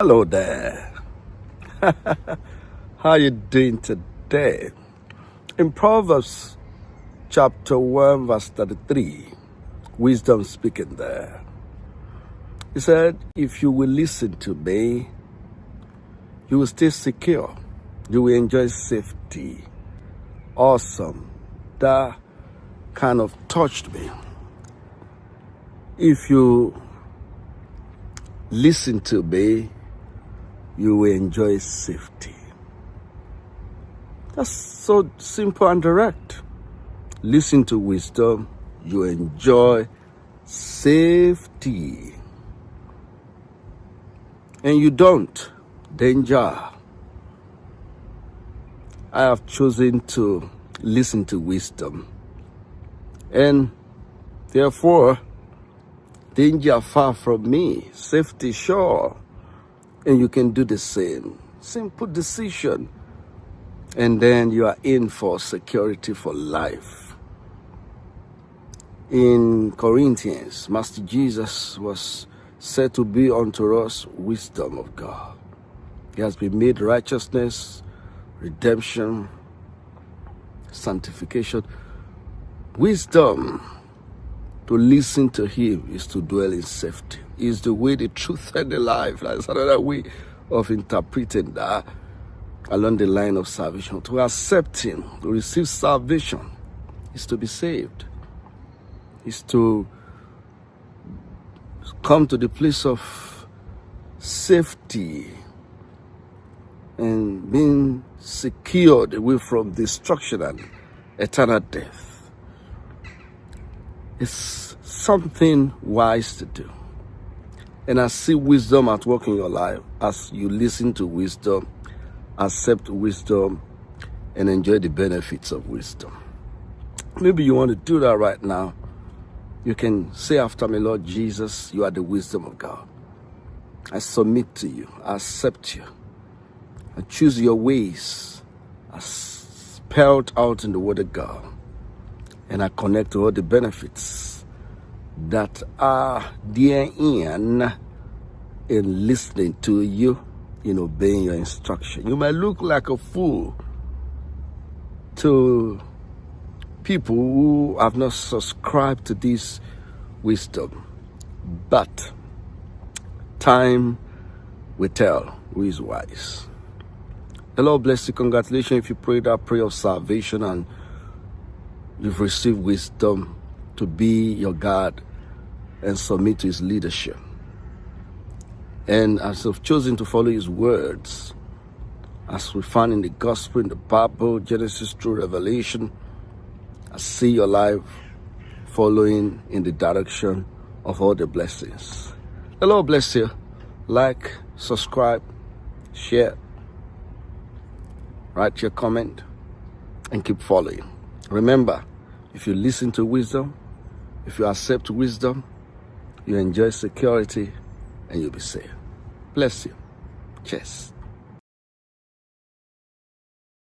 Hello there. How you doing today? In Proverbs chapter 1 verse 33, wisdom speaking there. He said, if you will listen to me, you will stay secure. You will enjoy safety. Awesome. That kind of touched me. If you listen to me, you will enjoy safety. That's so simple and direct. Listen to wisdom, you enjoy safety. And you don't, danger. I have chosen to listen to wisdom. And therefore, danger far from me, safety sure. And you can do the same. Simple decision. And then you are in for security for life. In Corinthians, Master Jesus was said to be unto us wisdom of God. He has been made righteousness, redemption, sanctification. Wisdom, to listen to him is to dwell in safety. Is the way, the truth, and the life. That's another way of interpreting that along the line of salvation. To accept him, to receive salvation, is to be saved. Is to come to the place of safety and being secured away from destruction and eternal death. It's something wise to do. And I see wisdom at work in your life as you listen to wisdom, accept wisdom, and enjoy the benefits of wisdom. Maybe you want to do that right now. You can say after me, Lord Jesus, you are the wisdom of God. I submit to you. I accept you. I choose your ways as spelled out in the Word of God. And I connect to all the benefits that are therein in listening to you, in obeying your instruction. You might look like a fool to people who have not subscribed to this wisdom, but time will tell who is wise. The Lord bless you. Congratulations if you prayed that prayer of salvation and you've received wisdom to be your God and submit to his leadership. And as you've chosen to follow his words, as we find in the gospel, in the Bible, Genesis through Revelation, I see your life following in the direction of all the blessings. The Lord bless you. Like, subscribe, share, write your comment, and keep following. Remember, if you listen to wisdom, if you accept wisdom, you enjoy security and you'll be safe. Bless you. Cheers.